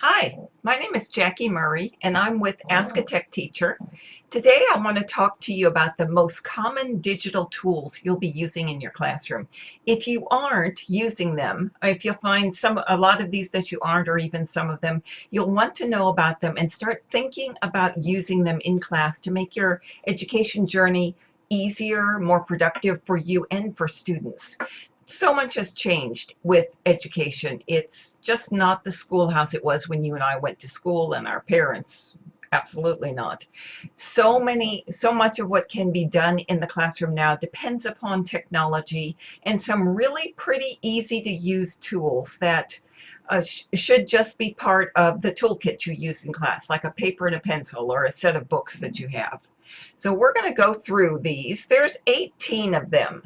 Hi, my name is Jackie Murray, and I'm with Ask a Tech Teacher. Today, I want to talk to you about the most common digital tools you'll be using in your classroom. If you aren't using them, or if you'll find a lot of these that you aren't, or even some of them, you'll want to know about them and start thinking about using them in class to make your education journey easier, more productive for you and for students. So much has changed with education. It's just not the schoolhouse it was when you and I went to school, and our parents. Absolutely not. So much of what can be done in the classroom now depends upon technology and some really pretty easy to use tools that should just be part of the toolkit you use in class, like a paper and a pencil or a set of books that you have. So we're going to go through these. There's 18 of them.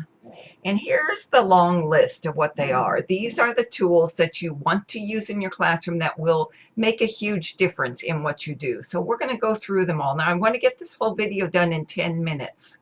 And here's the long list of what they are. These are the tools that you want to use in your classroom that will make a huge difference in what you do. So we're going to go through them all. Now, I want to get this whole video done in 10 minutes.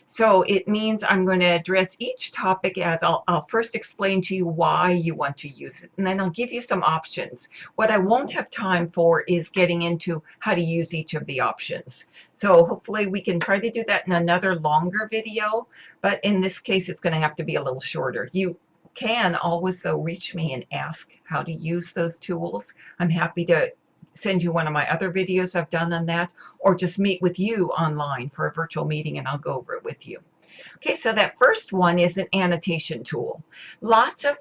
So it means I'm going to address each topic as I'll first explain to you why you want to use it, and then I'll give you some options. What I won't have time for is getting into how to use each of the options. So hopefully we can try to do that in another longer video, but in this case, it's going to have to be a little shorter. You can always, though, reach me and ask how to use those tools. I'm happy to send you one of my other videos I've done on that, or just meet with you online for a virtual meeting and I'll go over it with you. Okay, so that first one is an annotation tool. Lots of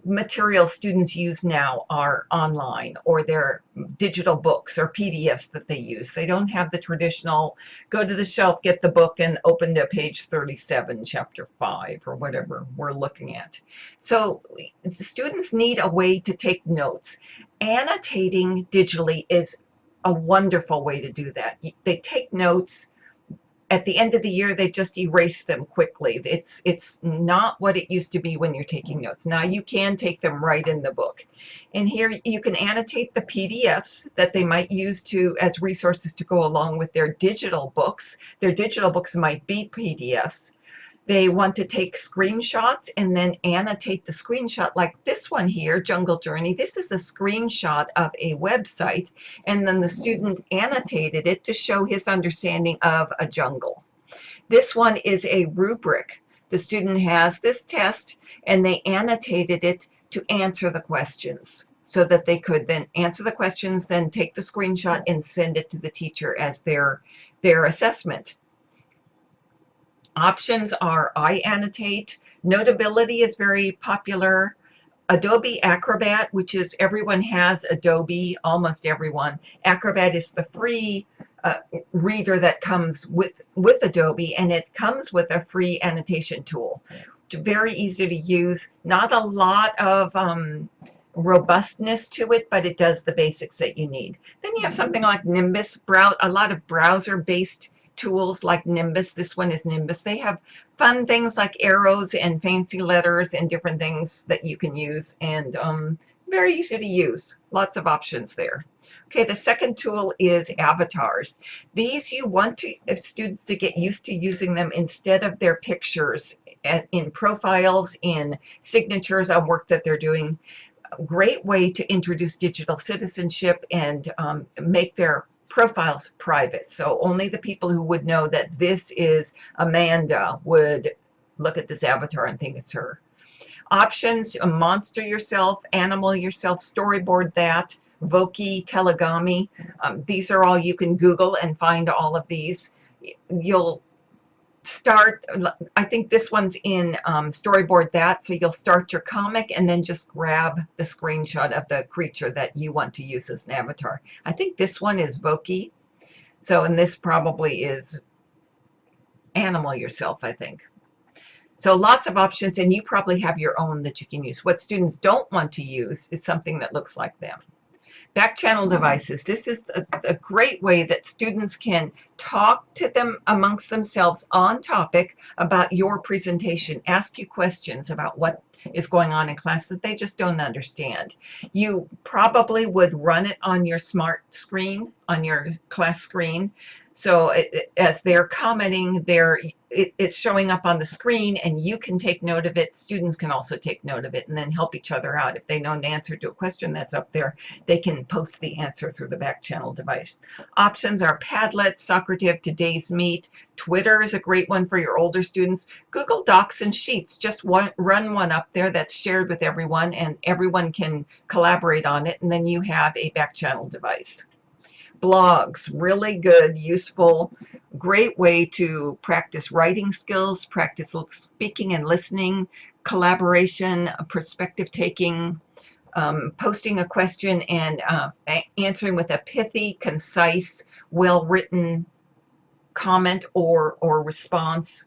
materials students use now are online, or they're digital books or PDFs that they use. They don't have the traditional go to the shelf, get the book, and open to page 37, chapter 5, or whatever we're looking at. So students need a way to take notes. Annotating digitally is a wonderful way to do that. They take notes at the end of the year. They just erase them quickly. It's not what it used to be when you're taking notes. Now you can take them right in the book. And here you can annotate the PDFs that they might use to as resources to go along with their digital books. Their digital books might be PDFs. They want to take screenshots and then annotate the screenshot, like this one here, Jungle Journey. This is a screenshot of a website, and then the student annotated it to show his understanding of a jungle. This one is a rubric. The student has this test, and they annotated it to answer the questions so that they could then answer the questions, then take the screenshot and send it to the teacher as their assessment. Options are iAnnotate. Notability is very popular. Adobe Acrobat, which is everyone has Adobe, almost everyone. Acrobat is the free reader that comes with Adobe, and it comes with a free annotation tool. Very easy to use. Not a lot of robustness to it, but it does the basics that you need. Then you have something like Nimbus, a lot of browser-based tools like Nimbus. This one is Nimbus. They have fun things like arrows and fancy letters and different things that you can use, and very easy to use. Lots of options there. Okay, the second tool is avatars. These you want students to get used to using them instead of their pictures in profiles, in signatures on work that they're doing. A great way to introduce digital citizenship and make their profiles private. So only the people who would know that this is Amanda would look at this avatar and think it's her. Options: monster yourself, animal yourself, storyboard that, Voki, Telegami. These are all you can Google and find all of these. You'll start, I think this one's in storyboard that, so you'll start your comic and then just grab the screenshot of the creature that you want to use as an avatar. I think this one is Voki. So, and this probably is animal yourself, I think. So lots of options, and you probably have your own that you can use. What students don't want to use is something that looks like them. Back channel devices. This is a great way that students can talk to them amongst themselves on topic about your presentation, ask you questions about what is going on in class that they just don't understand. You probably would run it on your smart screen, on your class screen. So as they're commenting, it's showing up on the screen, and you can take note of it. Students can also take note of it and then help each other out. If they know an answer to a question that's up there, they can post the answer through the back channel device. Options are Padlet, Socrative, Today's Meet. Twitter is a great one for your older students. Google Docs and Sheets, just run one up there that's shared with everyone, and everyone can collaborate on it, and then you have a back channel device. Blogs, really good, useful, great way to practice writing skills, practice speaking and listening, collaboration, perspective taking, posting a question and answering with a pithy, concise, well-written comment or response.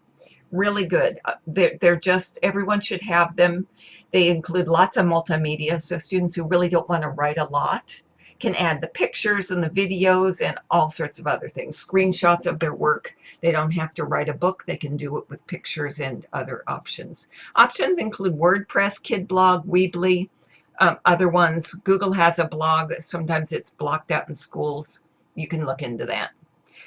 Really good. They're just, everyone should have them. They include lots of multimedia, so students who really don't want to write a lot can add the pictures and the videos and all sorts of other things, screenshots of their work. They don't have to write a book. They can do it with pictures and other options. Options include WordPress, KidBlog, Weebly, other ones. Google has a blog. Sometimes it's blocked out in schools. You can look into that.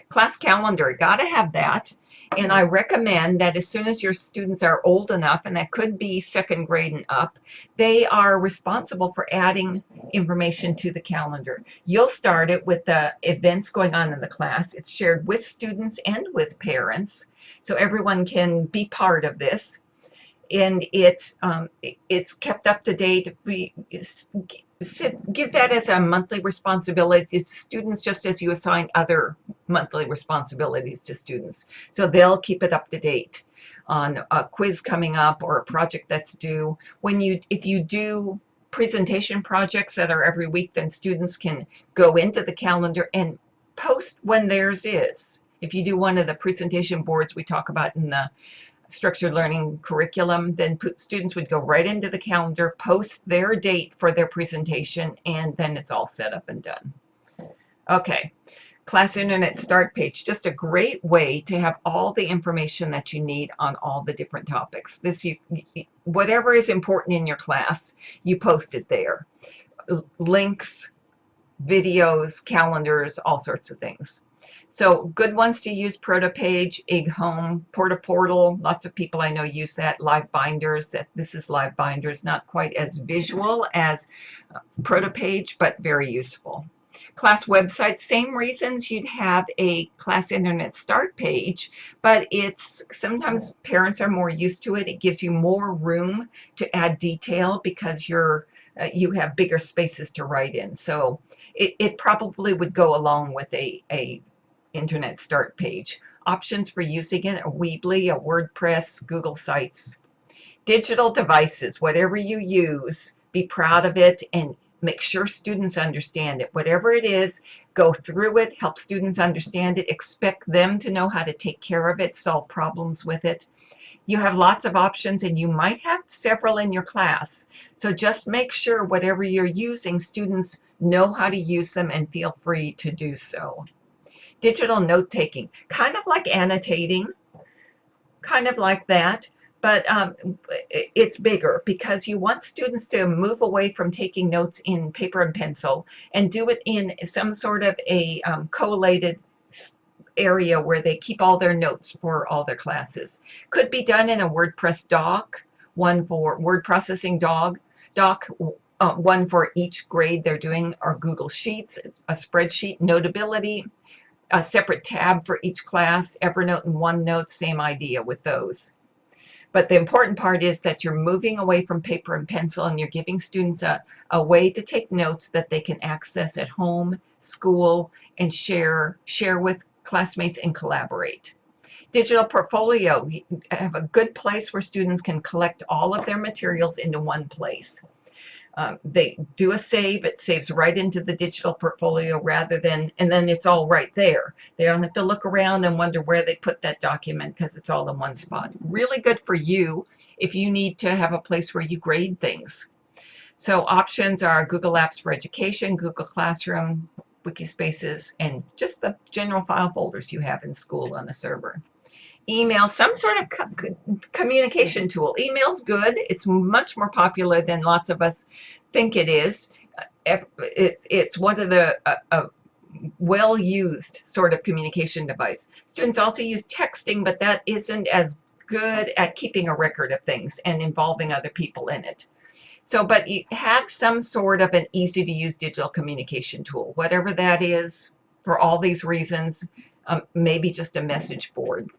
Class calendar, got to have that. And I recommend that as soon as your students are old enough, and that could be second grade and up, they are responsible for adding information to the calendar. You'll start it with the events going on in the class. It's shared with students and with parents, so everyone can be part of this. And it's kept up to date. Give that as a monthly responsibility to students, just as you assign other monthly responsibilities to students. So they'll keep it up to date on a quiz coming up or a project that's due. If you do presentation projects that are every week, then students can go into the calendar and post when theirs is. If you do one of the presentation boards we talk about in the structured learning curriculum, then students would go right into the calendar, post their date for their presentation, and then it's all set up and done. Okay, class internet start page, just a great way to have all the information that you need on all the different topics. Whatever is important in your class, you post it there. Links, videos, calendars, all sorts of things. So good ones to use: ProtoPage, IgHome, Portal. Lots of people I know use that. Live Binders. This is Live Binders, not quite as visual as ProtoPage, but very useful. Class websites, same reasons you'd have a class internet start page, but it's sometimes parents are more used to it. It gives you more room to add detail because you have bigger spaces to write in. So it probably would go along with a internet start page. Options for using it: a Weebly, a WordPress, Google Sites. Digital devices, whatever you use, be proud of it and make sure students understand it. Whatever it is, go through it, help students understand it, expect them to know how to take care of it, solve problems with it. You have lots of options, and you might have several in your class. So just make sure whatever you're using, students know how to use them and feel free to do so. Digital note-taking, kind of like annotating, kind of like that, but it's bigger because you want students to move away from taking notes in paper and pencil and do it in some sort of a collated area where they keep all their notes for all their classes. Could be done in a WordPress doc, one for word processing doc, one for each grade they're doing, or Google Sheets, a spreadsheet. Notability, a separate tab for each class. Evernote and OneNote, same idea with those. But the important part is that you're moving away from paper and pencil, and you're giving students a way to take notes that they can access at home, school, and share with classmates and collaborate. Digital portfolio, have a good place where students can collect all of their materials into one place. They do a save, it saves right into the digital portfolio and then it's all right there. They don't have to look around and wonder where they put that document because it's all in one spot. Really good for you if you need to have a place where you grade things. So options are Google Apps for Education, Google Classroom, Wikispaces, and just the general file folders you have in school on the server. Email, some sort of communication tool. Email's good. It's much more popular than lots of us think it is. It's one of the well used sort of communication device. Students also use texting, but that isn't as good at keeping a record of things and involving other people in it. So, but you have some sort of an easy to use digital communication tool, whatever that is, for all these reasons. Maybe just a message board.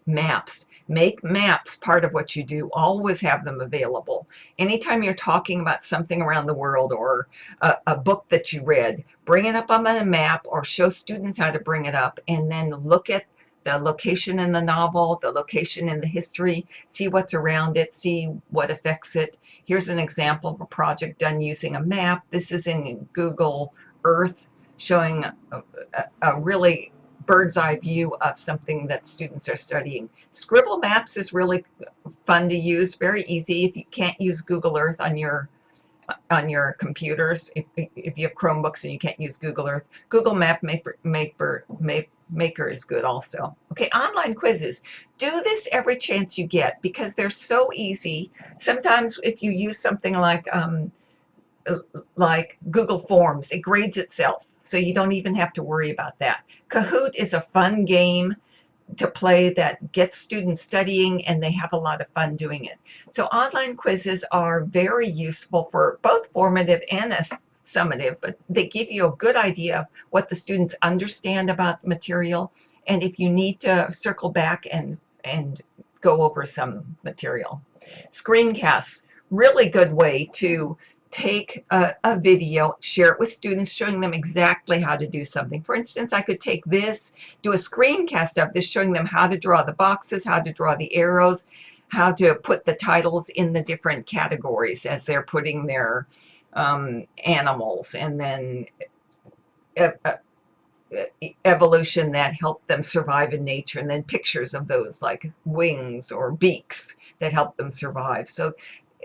Maps. Make maps part of what you do. Always have them available. Anytime you're talking about something around the world or a book that you read, bring it up on a map or show students how to bring it up, and then look at the location in the novel, the location in the history, see what's around it, see what affects it. Here's an example of a project done using a map. This is in Google Earth, showing a really bird's eye view of something that students are studying. Scribble Maps is really fun to use, very easy. If you can't use Google Earth on your computers, if you have Chromebooks and you can't use Google Earth, Google Map Maker is good also. Okay, online quizzes. Do this every chance you get because they're so easy. Sometimes if you use something like Google Forms, it grades itself, so you don't even have to worry about that. Kahoot is a fun game to play that gets students studying, and they have a lot of fun doing it. So online quizzes are very useful for both formative and summative, but they give you a good idea of what the students understand about the material, and if you need to circle back and go over some material. Screencasts, really good way to take a video, share it with students, showing them exactly how to do something. For instance, I could take this, do a screencast of this, showing them how to draw the boxes, how to draw the arrows, how to put the titles in the different categories as they're putting their animals, and then evolution that helped them survive in nature, and then pictures of those like wings or beaks that help them survive. So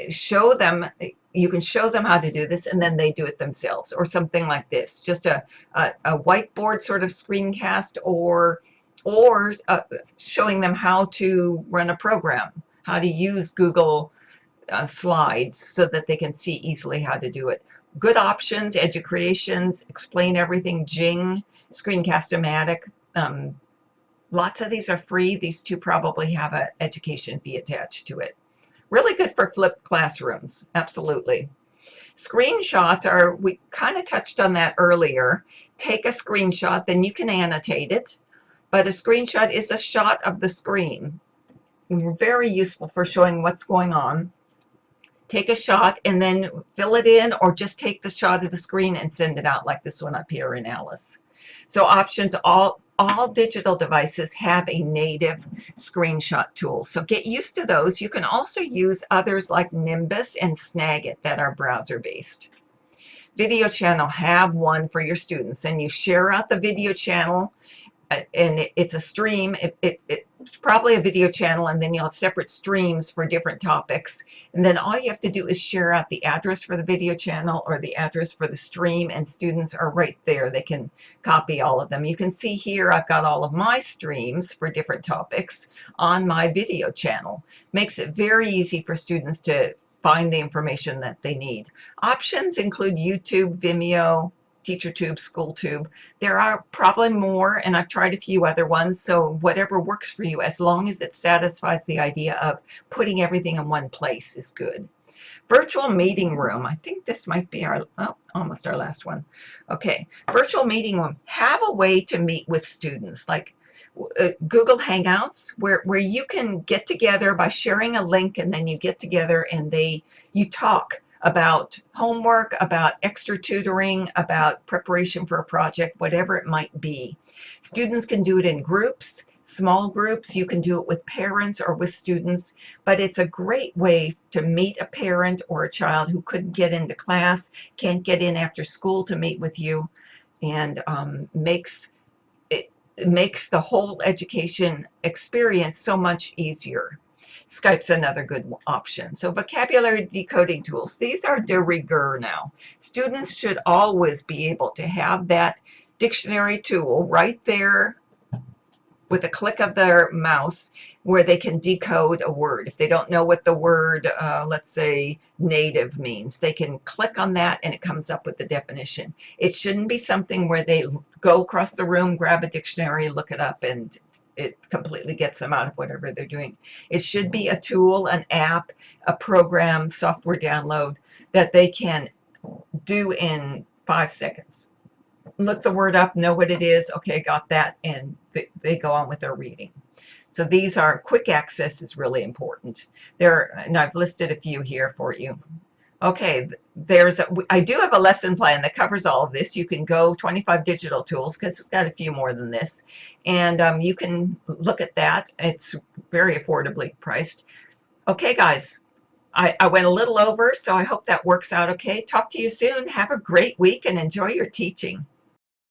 show them, you can show them how to do this, and then they do it themselves, or something like this, just a whiteboard sort of screencast, or showing them how to run a program, how to use Google slides so that they can see easily how to do it. Good options: Educreations, Explain Everything, Jing, Screencast-O-Matic. Lots of these are free. These two probably have an education fee attached to it. Really good for flipped classrooms, absolutely. Screenshots are, we kind of touched on that earlier. Take a screenshot, then you can annotate it, but a screenshot is a shot of the screen. Very useful for showing what's going on. Take a shot and then fill it in, or just take the shot of the screen and send it out like this one up here in Alice. So options, all digital devices have a native screenshot tool. So get used to those. You can also use others like Nimbus and Snagit that are browser-based. Video channel, have one for your students, and you share out the video channel, and it's a stream. It's probably a video channel, and then you'll have separate streams for different topics. And then all you have to do is share out the address for the video channel or the address for the stream, and students are right there. They can copy all of them. You can see here I've got all of my streams for different topics on my video channel. Makes it very easy for students to find the information that they need. Options include YouTube, Vimeo, TeacherTube, SchoolTube. There are probably more, and I've tried a few other ones, so whatever works for you, as long as it satisfies the idea of putting everything in one place, is good. Virtual meeting room. I think this might be our, almost our last one. Okay, virtual meeting room. Have a way to meet with students, like Google Hangouts, where you can get together by sharing a link, and then you get together and you talk about homework, about extra tutoring, about preparation for a project, whatever it might be. Students can do it in groups, small groups. You can do it with parents or with students, but it's a great way to meet a parent or a child who couldn't get into class, can't get in after school to meet with you, and makes the whole education experience so much easier. Skype's another good option. So vocabulary decoding tools. These are de rigueur now. Students should always be able to have that dictionary tool right there with a click of their mouse, where they can decode a word. If they don't know what the word, let's say, native means, they can click on that and it comes up with the definition. It shouldn't be something where they go across the room, grab a dictionary, look it up, and it completely gets them out of whatever they're doing. It should be a tool, an app, a program, software download that they can do in 5 seconds. Look the word up, know what it is, okay, got that, and they go on with their reading. So these are quick access is really important. And I've listed a few here for you. Okay, I do have a lesson plan that covers all of this. You can go 25 digital tools because it's got a few more than this. And you can look at that. It's very affordably priced. Okay, guys, I went a little over, so I hope that works out okay. Talk to you soon. Have a great week and enjoy your teaching.